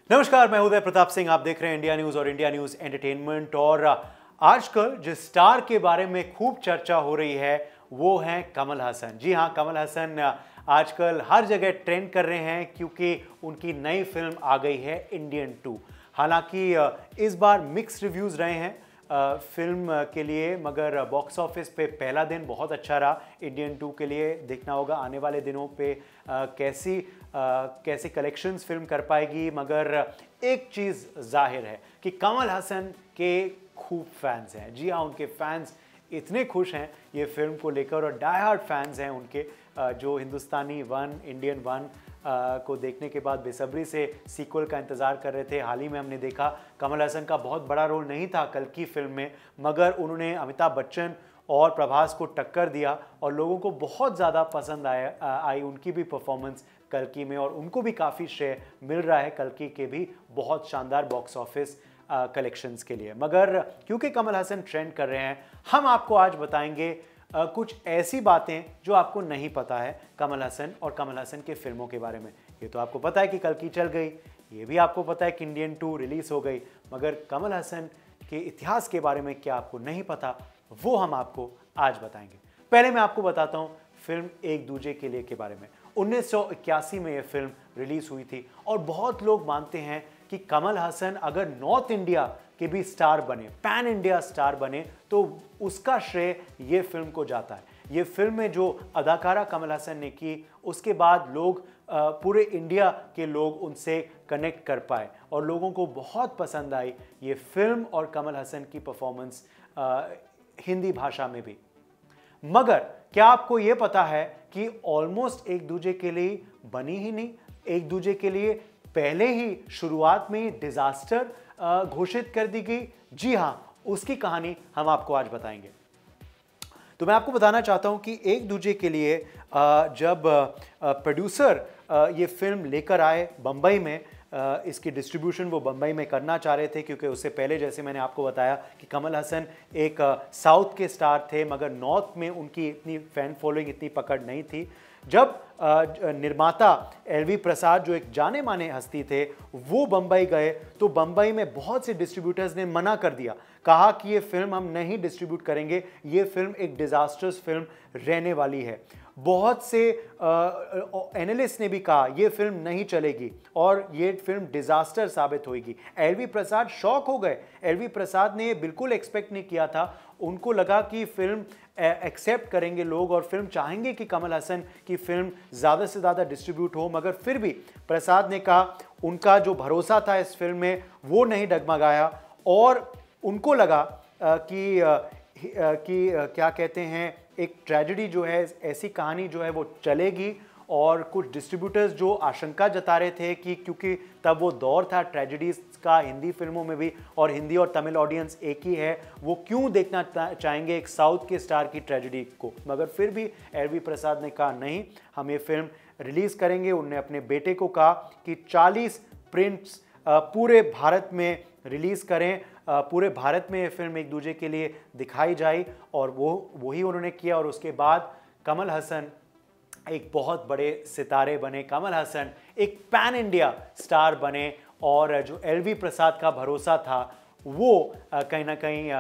नमस्कार, मैं उदय प्रताप सिंह। आप देख रहे हैं इंडिया न्यूज और इंडिया न्यूज एंटरटेनमेंट। और आजकल जिस स्टार के बारे में खूब चर्चा हो रही है वो हैं कमल हसन। जी हाँ, कमल हसन आजकल हर जगह ट्रेंड कर रहे हैं क्योंकि उनकी नई फिल्म आ गई है इंडियन 2। हालांकि इस बार मिक्स रिव्यूज़ रहे हैं फिल्म के लिए, मगर बॉक्स ऑफिस पे पहला दिन बहुत अच्छा रहा इंडियन 2 के लिए। देखना होगा आने वाले दिनों पे कैसे कलेक्शंस फिल्म कर पाएगी। मगर एक चीज़ जाहिर है कि कमल हसन के खूब फैंस हैं। जी हाँ, उनके फैंस इतने खुश हैं ये फिल्म को लेकर, और डाई हार्ड फैंस हैं उनके जो हिंदुस्तानी 1, इंडियन 1 को देखने के बाद बेसब्री से सीक्वल का इंतज़ार कर रहे थे। हाल ही में हमने देखा कमल हसन का बहुत बड़ा रोल नहीं था कल की फिल्म में, मगर उन्होंने अमिताभ बच्चन और प्रभास को टक्कर दिया और लोगों को बहुत ज़्यादा पसंद आई उनकी भी परफॉर्मेंस कल्कि में, और उनको भी काफ़ी श्रेय मिल रहा है कल्कि के भी बहुत शानदार बॉक्स ऑफिस कलेक्शंस के लिए। मगर क्योंकि कमल हसन ट्रेंड कर रहे हैं, हम आपको आज बताएंगे कुछ ऐसी बातें जो आपको नहीं पता है कमल हसन और कमल हसन के फिल्मों के बारे में। ये तो आपको पता है कि कल्कि चल गई, ये भी आपको पता है कि इंडियन 2 रिलीज हो गई, मगर कमल हसन के इतिहास के बारे में क्या आपको नहीं पता वो हम आपको आज बताएंगे। पहले मैं आपको बताता हूँ फिल्म एक दूजे के लिए के बारे में। 1981 में यह फिल्म रिलीज हुई थी और बहुत लोग मानते हैं कि कमल हसन अगर नॉर्थ इंडिया के भी स्टार बने, पैन इंडिया स्टार बने, तो उसका श्रेय ये फिल्म को जाता है। ये फिल्म में जो अदाकारा कमल हसन ने की, उसके बाद लोग पूरे इंडिया के लोग उनसे कनेक्ट कर पाए और लोगों को बहुत पसंद आई ये फिल्म और कमल हसन की परफॉर्मेंस हिंदी भाषा में भी। मगर क्या आपको ये पता है कि ऑलमोस्ट एक दूजे के लिए बनी ही नहीं, एक दूजे के लिए पहले ही शुरुआत में ही डिजास्टर घोषित कर दी गई। जी हाँ, उसकी कहानी हम आपको आज बताएंगे। तो मैं आपको बताना चाहता हूं कि एक दूजे के लिए जब प्रोड्यूसर ये फिल्म लेकर आए बंबई में, इसकी डिस्ट्रीब्यूशन वो बंबई में करना चाह रहे थे क्योंकि उससे पहले जैसे मैंने आपको बताया कि कमल हसन एक साउथ के स्टार थे, मगर नॉर्थ में उनकी इतनी फैन फॉलोइंग, इतनी पकड़ नहीं थी। जब निर्माता एलवी प्रसाद जो एक जाने माने हस्ती थे वो बंबई गए, तो बंबई में बहुत से डिस्ट्रीब्यूटर्स ने मना कर दिया, कहा कि ये फिल्म हम नहीं डिस्ट्रीब्यूट करेंगे, ये फिल्म एक डिजास्टर्स फिल्म रहने वाली है। बहुत से एनालिस्ट ने भी कहा ये फिल्म नहीं चलेगी और ये फिल्म डिजास्टर साबित होगी। एलवी प्रसाद शॉक हो गए। एलवी प्रसाद ने बिल्कुल एक्सपेक्ट नहीं किया था। उनको लगा कि फिल्म एक्सेप्ट करेंगे लोग और फिल्म चाहेंगे कि कमल हसन की फिल्म ज़्यादा से ज़्यादा डिस्ट्रीब्यूट हो, मगर फिर भी प्रसाद ने कहा, उनका जो भरोसा था इस फिल्म में वो नहीं डगमगाया और उनको लगा कि क्या कहते हैं, एक ट्रेजेडी जो है, ऐसी कहानी जो है वो चलेगी। और कुछ डिस्ट्रीब्यूटर्स जो आशंका जता रहे थे कि क्योंकि तब वो दौर था ट्रेजेडीज का हिंदी फिल्मों में भी, और हिंदी और तमिल ऑडियंस एक ही है, वो क्यों देखना चाहेंगे एक साउथ के स्टार की ट्रेजेडी को। मगर फिर भी एलवी प्रसाद ने कहा नहीं, हम ये फिल्म रिलीज़ करेंगे। उन्होंने अपने बेटे को कहा कि 40 प्रिंट्स पूरे भारत में रिलीज़ करें, पूरे भारत में ये फिल्म एक दूजे के लिए दिखाई जाए, और वही उन्होंने किया। और उसके बाद कमल हसन एक बहुत बड़े सितारे बने, कमल हसन एक पैन इंडिया स्टार बने, और जो एलवी प्रसाद का भरोसा था वो कहीं ना कहीं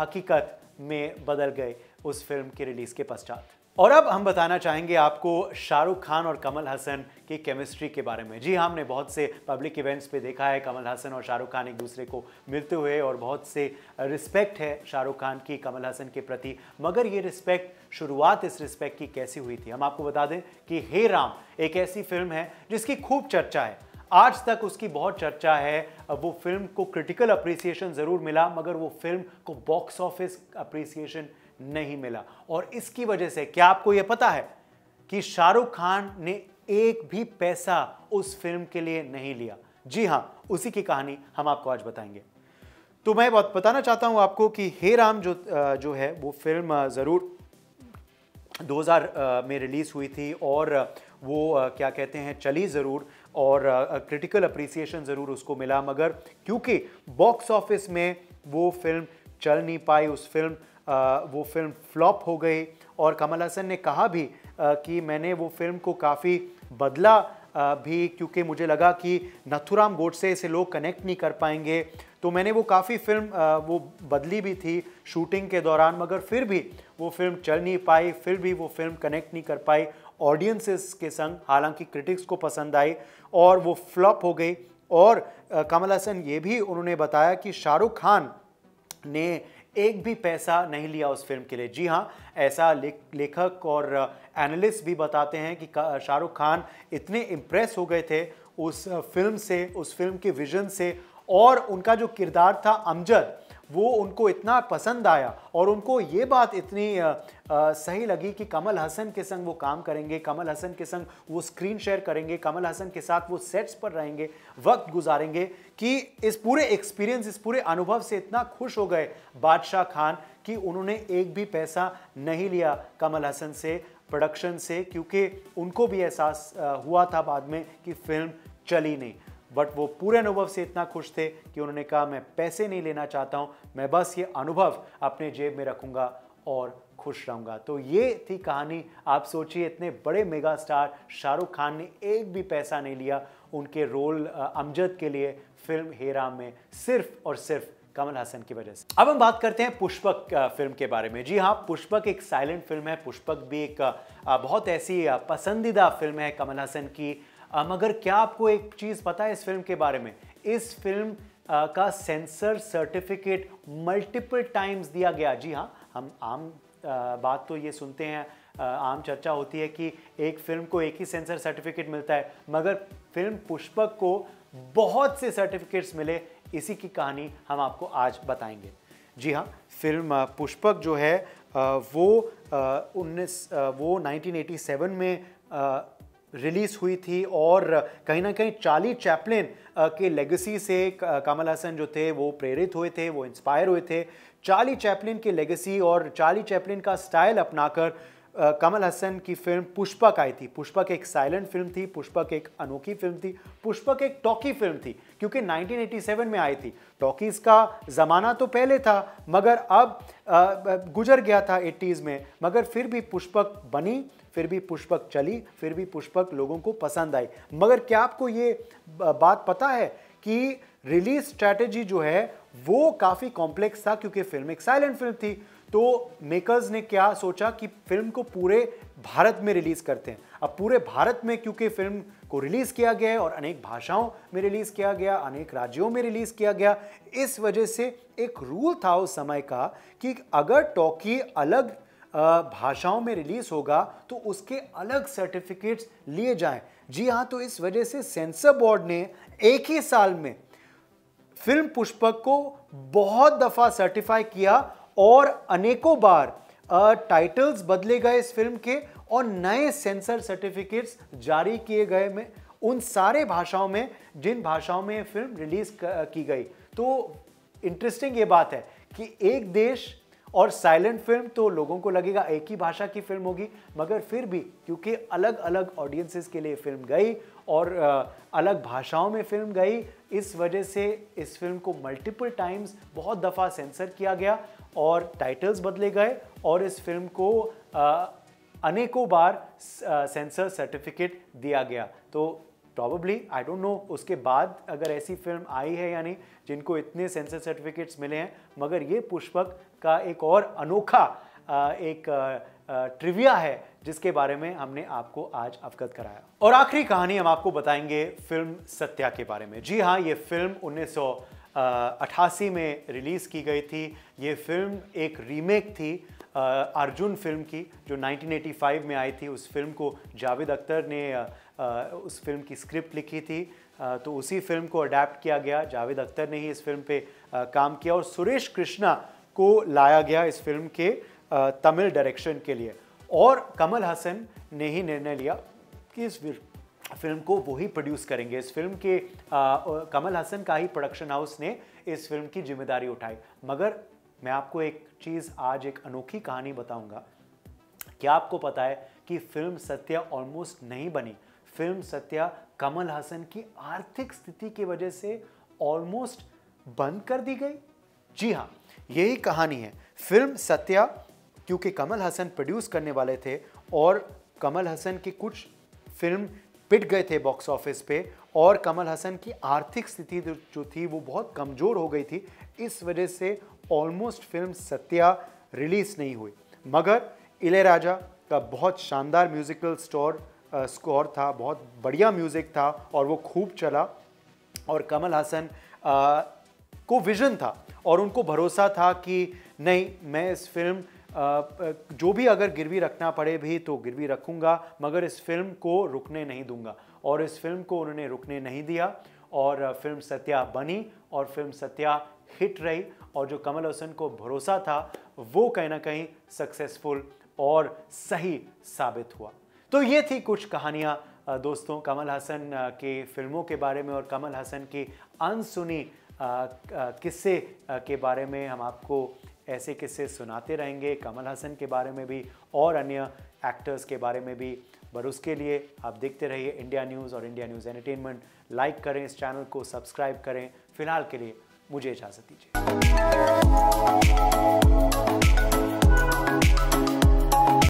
हकीकत में बदल गए उस फिल्म के रिलीज़ के पश्चात। और अब हम बताना चाहेंगे आपको शाहरुख खान और कमल हसन की केमिस्ट्री के बारे में। जी हाँ, हमने बहुत से पब्लिक इवेंट्स पे देखा है कमल हसन और शाहरुख खान एक दूसरे को मिलते हुए, और बहुत से रिस्पेक्ट है शाहरुख खान की कमल हसन के प्रति। मगर ये रिस्पेक्ट, शुरुआत इस रिस्पेक्ट की कैसी हुई थी, हम आपको बता दें कि हे राम एक ऐसी फिल्म है जिसकी खूब चर्चा है, आज तक उसकी बहुत चर्चा है। वो फिल्म को क्रिटिकल अप्रिसिएशन ज़रूर मिला, मगर वो फिल्म को बॉक्स ऑफिस अप्रिसिएशन नहीं मिला। और इसकी वजह से क्या आपको यह पता है कि शाहरुख खान ने एक भी पैसा उस फिल्म के लिए नहीं लिया। जी हाँ, उसी की कहानी हम आपको आज बताएंगे। तो मैं बताना चाहता हूं आपको कि हे राम जो है वो फिल्म ज़रूर 2000 में रिलीज़ हुई थी, और वो क्या कहते हैं, चली ज़रूर, और क्रिटिकल अप्रिसिएशन ज़रूर उसको मिला, मगर क्योंकि बॉक्स ऑफिस में वो फिल्म चल नहीं पाई, वो फिल्म फ्लॉप हो गई। और कमल हसन ने कहा भी कि मैंने वो फिल्म को काफ़ी बदला भी, क्योंकि मुझे लगा कि नथुराम गोडसे से लोग कनेक्ट नहीं कर पाएंगे, तो मैंने वो काफ़ी फिल्म वो बदली भी थी शूटिंग के दौरान, मगर फिर भी वो फिल्म चल नहीं पाई, फिर भी वो फिल्म कनेक्ट नहीं कर पाई ऑडियंसेस के संग। हालांकि क्रिटिक्स को पसंद आई और वो फ्लॉप हो गई। और कमल हसन ये भी उन्होंने बताया कि शाहरुख खान ने एक भी पैसा नहीं लिया उस फिल्म के लिए। जी हाँ, ऐसा लेखक और एनालिस्ट भी बताते हैं कि शाहरुख खान इतने इम्प्रेस हो गए थे उस फिल्म से, उस फिल्म के विजन से, और उनका जो किरदार था अमजद वो उनको इतना पसंद आया और उनको ये बात इतनी सही लगी कि कमल हसन के संग वो काम करेंगे, कमल हसन के संग वो स्क्रीन शेयर करेंगे, कमल हसन के साथ वो सेट्स पर रहेंगे, वक्त गुजारेंगे, कि इस पूरे एक्सपीरियंस, इस पूरे अनुभव से इतना खुश हो गए बादशाह खान कि उन्होंने एक भी पैसा नहीं लिया कमल हसन से, प्रोडक्शन से, क्योंकि उनको भी एहसास हुआ था बाद में कि फिल्म चली नहीं। बट वो पूरे अनुभव से इतना खुश थे कि उन्होंने कहा मैं पैसे नहीं लेना चाहता हूं, मैं बस ये अनुभव अपने जेब में रखूंगा और खुश रहूंगा। तो ये थी कहानी। आप सोचिए, इतने बड़े मेगा स्टार शाहरुख खान ने एक भी पैसा नहीं लिया उनके रोल अमजद के लिए फिल्म हेरा में, सिर्फ और सिर्फ कमल हसन की वजह से। अब हम बात करते हैं पुष्पक फिल्म के बारे में। जी हाँ, पुष्पक एक साइलेंट फिल्म है। पुष्पक भी एक बहुत ऐसी पसंदीदा फिल्म है कमल हसन की। मगर क्या आपको एक चीज़ पता है इस फिल्म के बारे में? इस फिल्म का सेंसर सर्टिफिकेट मल्टीपल टाइम्स दिया गया। जी हाँ, हम आम बात तो ये सुनते हैं, आम चर्चा होती है कि एक फिल्म को एक ही सेंसर सर्टिफिकेट मिलता है, मगर फिल्म पुष्पक को बहुत से सर्टिफिकेट्स मिले। इसी की कहानी हम आपको आज बताएंगे। जी हाँ, फिल्म पुष्पक जो है वो 1987 में रिलीज़ हुई थी और कहीं ना कहीं चार्ली चैपलिन के लेगेसी से कमल हसन जो थे वो प्रेरित हुए थे, वो इंस्पायर हुए थे। चार्ली चैपलिन के लेगेसी और चार्ली चैपलिन का स्टाइल अपनाकर कमल हसन की फिल्म पुष्पक आई थी। पुष्पक एक साइलेंट फिल्म थी, पुष्पक एक अनोखी फिल्म थी, पुष्पक एक टॉकी फिल्म थी, क्योंकि 1987 में आई थी। टॉकीज़ का ज़माना तो पहले था, मगर अब गुजर गया था 80s में, मगर फिर भी पुष्पक बनी, फिर भी पुष्पक चली, फिर भी पुष्पक लोगों को पसंद आई। मगर क्या आपको ये बात पता है कि रिलीज स्ट्रैटेजी जो है वो काफ़ी कॉम्प्लेक्स था, क्योंकि फिल्म एक साइलेंट फिल्म थी। तो मेकर्स ने क्या सोचा कि फिल्म को पूरे भारत में रिलीज करते हैं। अब पूरे भारत में क्योंकि फिल्म को रिलीज किया गया है और अनेक भाषाओं में रिलीज किया गया, अनेक राज्यों में रिलीज किया गया, इस वजह से एक रूल था उस समय का कि अगर टॉकी अलग भाषाओं में रिलीज होगा तो उसके अलग सर्टिफिकेट्स लिए जाएं। जी हाँ, तो इस वजह से सेंसर बोर्ड ने एक ही साल में फिल्म पुष्पक को बहुत दफा सर्टिफाई किया और अनेकों बार टाइटल्स बदले गए इस फिल्म के और नए सेंसर सर्टिफिकेट्स जारी किए गए में उन सारे भाषाओं में जिन भाषाओं में फिल्म रिलीज की गई। तो इंटरेस्टिंग ये बात है कि एक देश और साइलेंट फिल्म, तो लोगों को लगेगा एक ही भाषा की फिल्म होगी, मगर फिर भी क्योंकि अलग अलग ऑडियंसेस के लिए फिल्म गई और अलग भाषाओं में फिल्म गई, इस वजह से इस फिल्म को मल्टीपल टाइम्स बहुत दफ़ा सेंसर किया गया और टाइटल्स बदले गए और इस फिल्म को अनेकों बार सेंसर सर्टिफिकेट दिया गया। तो प्रॉबेबली आई डोंट नो उसके बाद अगर ऐसी फिल्म आई है या नहीं जिनको इतने सेंसर सर्टिफिकेट्स मिले हैं, मगर ये पुष्पक का एक और अनोखा एक ट्रिविया है जिसके बारे में हमने आपको आज अवगत कराया। और आखिरी कहानी हम आपको बताएंगे फिल्म सत्या के बारे में। जी हाँ, ये फिल्म 1988 में रिलीज़ की गई थी। ये फिल्म एक रीमेक थी अर्जुन फिल्म की जो 1985 में आई थी। उस फिल्म को जावेद अख्तर ने उस फिल्म की स्क्रिप्ट लिखी थी, तो उसी फिल्म को अडेप्ट किया गया। जावेद अख्तर ने ही इस फिल्म पे काम किया और सुरेश कृष्णा को लाया गया इस फिल्म के तमिल डायरेक्शन के लिए। और कमल हसन ने ही निर्णय लिया कि इस फिल्म को वो ही प्रोड्यूस करेंगे। इस फिल्म के कमल हसन का ही प्रोडक्शन हाउस ने इस फिल्म की जिम्मेदारी उठाई। मगर मैं आपको एक चीज़, आज एक अनोखी कहानी बताऊंगा। क्या आपको पता है कि फिल्म सत्या ऑलमोस्ट नहीं बनी? फिल्म सत्या कमल हसन की आर्थिक स्थिति की वजह से ऑलमोस्ट बंद कर दी गई। जी हाँ, यही कहानी है। फिल्म सत्या क्योंकि कमल हसन प्रोड्यूस करने वाले थे और कमल हसन की कुछ फिल्म पिट गए थे बॉक्स ऑफिस पे और कमल हसन की आर्थिक स्थिति जो थी वो बहुत कमज़ोर हो गई थी। इस वजह से ऑलमोस्ट फिल्म सत्या रिलीज़ नहीं हुई, मगर इलैयाराजा का बहुत शानदार म्यूज़िकल स्कोर था, बहुत बढ़िया म्यूज़िक था और वो खूब चला। और कमल हसन को विजन था और उनको भरोसा था कि नहीं, मैं इस फिल्म जो भी अगर गिरवी रखना पड़े भी तो गिरवी रखूंगा, मगर इस फिल्म को रुकने नहीं दूंगा। और इस फिल्म को उन्होंने रुकने नहीं दिया और फिल्म सत्या बनी और फिल्म सत्या हिट रही और जो कमल हसन को भरोसा था वो कहीं ना कहीं सक्सेसफुल और सही साबित हुआ। तो ये थी कुछ कहानियाँ दोस्तों कमल हसन के फिल्मों के बारे में और कमल हसन की अनसुनी किस्से के बारे में। हम आपको ऐसे किस्से सुनाते रहेंगे कमल हसन के बारे में भी और अन्य एक्टर्स के बारे में भी। पर उसके लिए आप देखते रहिए इंडिया न्यूज़ और इंडिया न्यूज़ एंटरटेनमेंट। लाइक करें, इस चैनल को सब्सक्राइब करें। फिलहाल के लिए मुझे इजाज़त दीजिए।